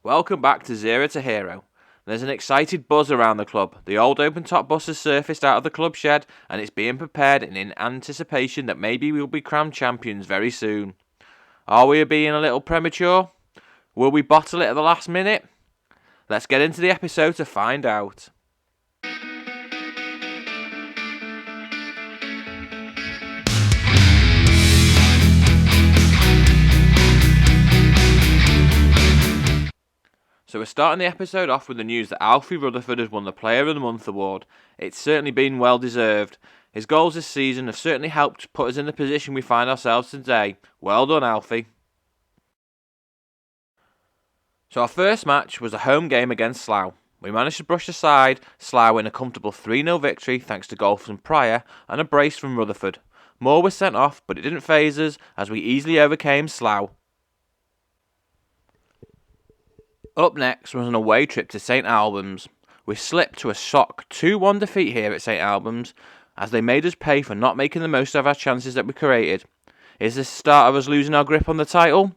Welcome back to Zero to Hero. There's an excited buzz around the club. The old open-top bus has surfaced out of the club shed and it's being prepared in anticipation that maybe we'll be crowned champions very soon. Are we being a little premature? Will we bottle it at the last minute? Let's get into the episode to find out. So we're starting the episode off with the news that Alfie Rutherford has won the Player of the Month award. It's certainly been well deserved. His goals this season have certainly helped put us in the position we find ourselves today. Well done, Alfie. So our first match was a home game against Slough. We managed to brush aside Slough in a comfortable 3-0 victory thanks to goals from Pryor and a brace from Rutherford. Moore was sent off, but it didn't faze us as we easily overcame Slough. Up next was an away trip to St Albans. We slipped to a shock 2-1 defeat here at St Albans as they made us pay for not making the most of our chances that we created. Is this the start of us losing our grip on the title?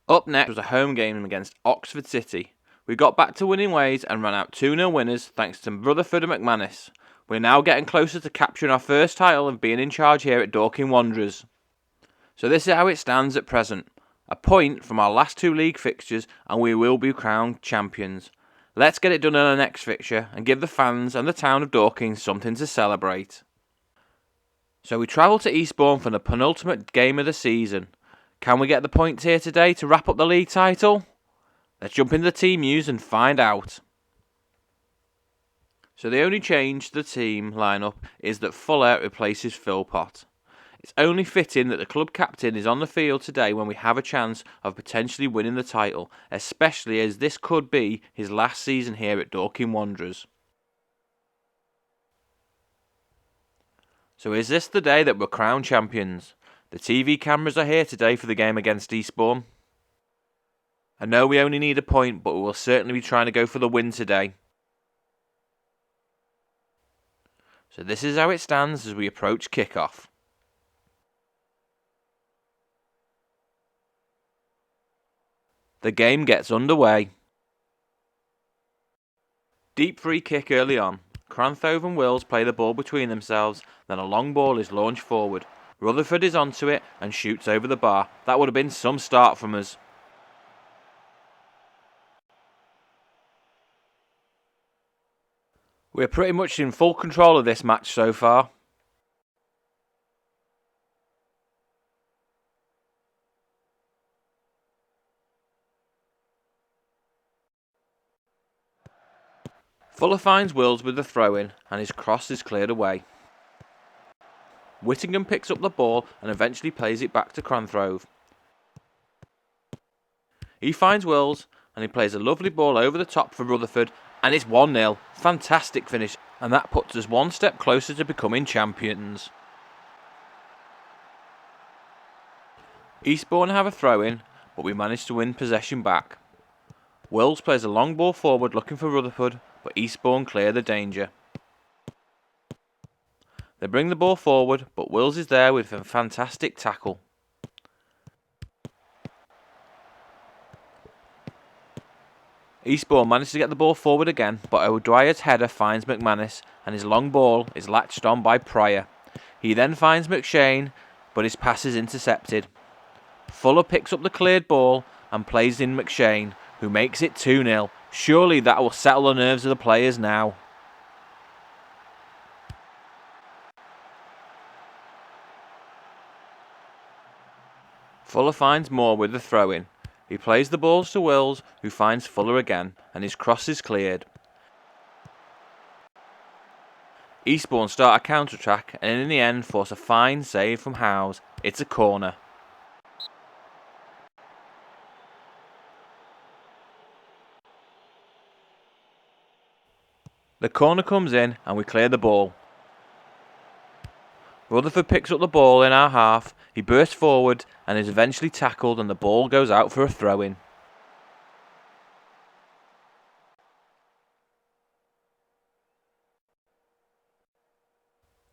Up next was a home game against Oxford City. We got back to winning ways and ran out 2-0 winners thanks to Rutherford and McManus. We're now getting closer to capturing our first title and being in charge here at Dorking Wanderers. So this is how it stands at present. A point from our last 2 league fixtures and we will be crowned champions. Let's get it done in our next fixture and give the fans and the town of Dorking something to celebrate. So we travel to Eastbourne for the penultimate game of the season. Can we get the points here today to wrap up the league title? Let's jump into the team news and find out. So the only change to the team lineup is that Fuller replaces Philpott. It's only fitting that the club captain is on the field today when we have a chance of potentially winning the title, especially as this could be his last season here at Dorking Wanderers. So is this the day that we're crowned champions? The TV cameras are here today for the game against Eastbourne. I know we only need a point, but we will certainly be trying to go for the win today. So this is how it stands as we approach kick-off. The game gets underway. Deep free kick early on. Cranthove and Wills play the ball between themselves, then a long ball is launched forward. Rutherford is onto it and shoots over the bar. That would have been some start from us. We're pretty much in full control of this match so far. Fuller finds Wills with the throw-in and his cross is cleared away. Whittingham picks up the ball and eventually plays it back to Cranthove. He finds Wills and he plays a lovely ball over the top for Rutherford and it's 1-0. Fantastic finish, and that puts us one step closer to becoming champions. Eastbourne have a throw-in, but we manage to win possession back. Wills plays a long ball forward looking for Rutherford, but Eastbourne clear the danger. They bring the ball forward, but Wills is there with a fantastic tackle. Eastbourne manages to get the ball forward again, but O'Dwyer's header finds McManus and his long ball is latched on by Pryor. He then finds McShane, but his pass is intercepted. Fuller picks up the cleared ball and plays in McShane, who makes it 2-0. Surely that will settle the nerves of the players now. Fuller finds Moore with the throw-in. He plays the balls to Wills, who finds Fuller again, and his cross is cleared. Eastbourne start a counter-attack and in the end force a fine save from Howes. It's a corner. The corner comes in and we clear the ball. Rutherford picks up the ball in our half, he bursts forward and is eventually tackled and the ball goes out for a throw-in.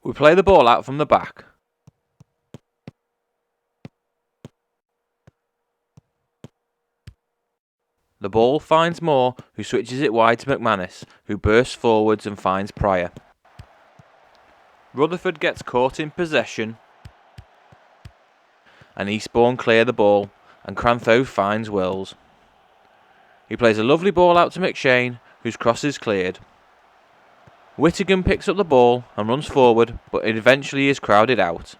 We play the ball out from the back. The ball finds Moore, who switches it wide to McManus, who bursts forwards and finds Pryor. Rutherford gets caught in possession, and Eastbourne clear the ball, and Cranthove finds Wills. He plays a lovely ball out to McShane, whose cross is cleared. Whittingham picks up the ball and runs forward, but it eventually is crowded out.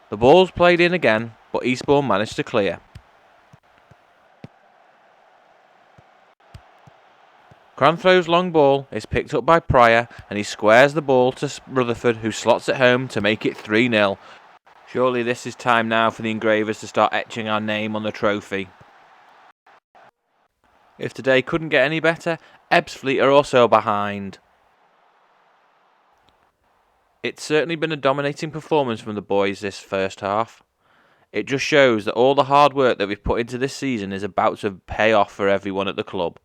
The ball's played in again, but Eastbourne managed to clear. Cranthove's long ball is picked up by Pryor, and he squares the ball to Rutherford, who slots it home to make it 3-0. Surely this is time now for the engravers to start etching our name on the trophy. If today couldn't get any better, Ebbsfleet are also behind. It's certainly been a dominating performance from the boys this first half. It just shows that all the hard work that we've put into this season is about to pay off for everyone at the club.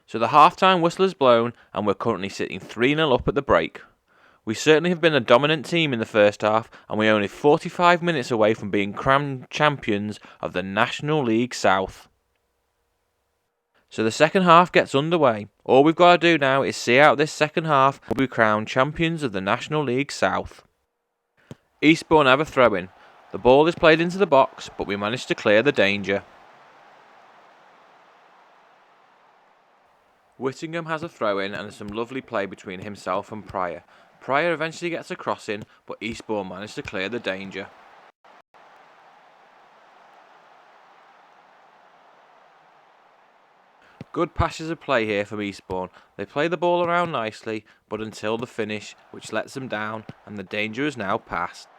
So the half-time whistle is blown, and we're currently sitting 3-0 up at the break. We certainly have been a dominant team in the first half, and we're only 45 minutes away from being crowned champions of the National League South. So the second half gets underway. All we've got to do now is see out this second half, and we'll be crowned champions of the National League South. Eastbourne have a throw-in. The ball is played into the box, but we manage to clear the danger. Whittingham has a throw-in and some lovely play between himself and Pryor. Pryor eventually gets a cross in, but Eastbourne managed to clear the danger. Good passes of play here from Eastbourne. They play the ball around nicely, but until the finish, which lets them down, and the danger is now past.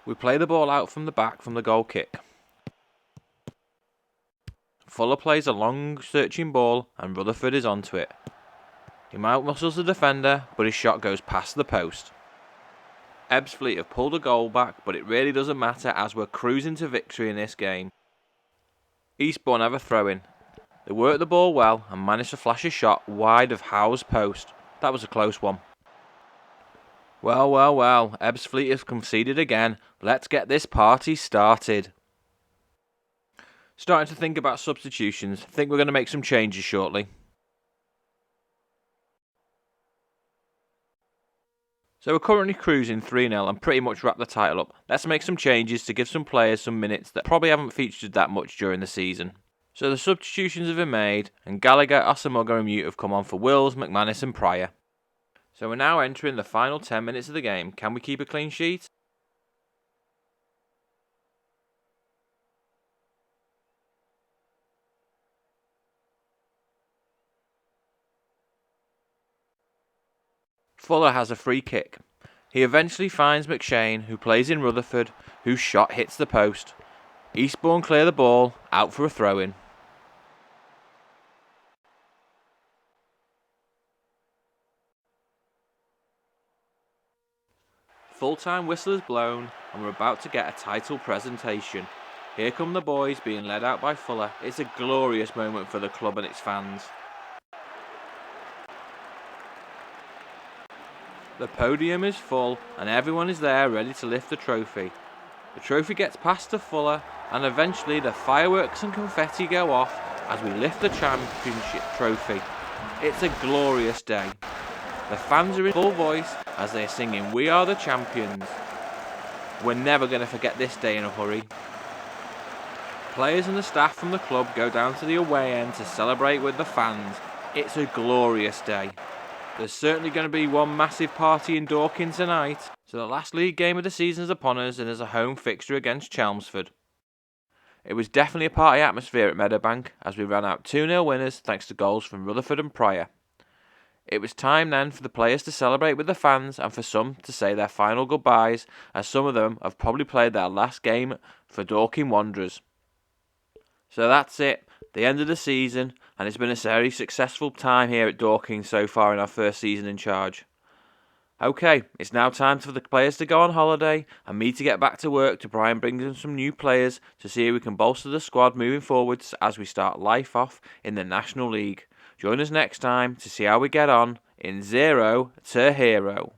We play the ball out from the back from the goal kick. Fuller plays a long searching ball and Rutherford is onto it. He outmuscles the defender, but his shot goes past the post. Ebbsfleet have pulled a goal back, but it really doesn't matter as we're cruising to victory in this game. Eastbourne have a throw-in. They work the ball well and manage to flash a shot wide of Howe's post. That was a close one. Well, Ebbsfleet have conceded again. Let's get this party started. Starting to think about substitutions. Think we're going to make some changes shortly. So we're currently cruising 3-0 and pretty much wrap the title up. Let's make some changes to give some players some minutes that probably haven't featured that much during the season. So the substitutions have been made, and Gallagher, Asamoah and Mute have come on for Wills, McManus and Pryor. So we're now entering the final 10 minutes of the game. Can we keep a clean sheet? Fuller has a free kick. He eventually finds McShane, who plays in Rutherford, whose shot hits the post. Eastbourne clear the ball, out for a throw-in. Full-time whistle is blown, and we're about to get a title presentation. Here come the boys being led out by Fuller. It's a glorious moment for the club and its fans. The podium is full and everyone is there ready to lift the trophy. The trophy gets passed to Fuller and eventually the fireworks and confetti go off as we lift the championship trophy. It's a glorious day. The fans are in full voice as they're singing "We Are the Champions." We're never going to forget this day in a hurry. Players and the staff from the club go down to the away end to celebrate with the fans. It's a glorious day. There's certainly going to be one massive party in Dorking tonight. So the last league game of the season is upon us and is a home fixture against Chelmsford. It was definitely a party atmosphere at Meadowbank as we ran out 2-0 winners thanks to goals from Rutherford and Pryor. It was time then for the players to celebrate with the fans and for some to say their final goodbyes, as some of them have probably played their last game for Dorking Wanderers. So that's it, the end of the season, and it's been a very successful time here at Dorking so far in our first season in charge. Okay, it's now time for the players to go on holiday and me to get back to work to try and bring in some new players to see if we can bolster the squad moving forwards as we start life off in the National League. Join us next time to see how we get on in Zero to Hero.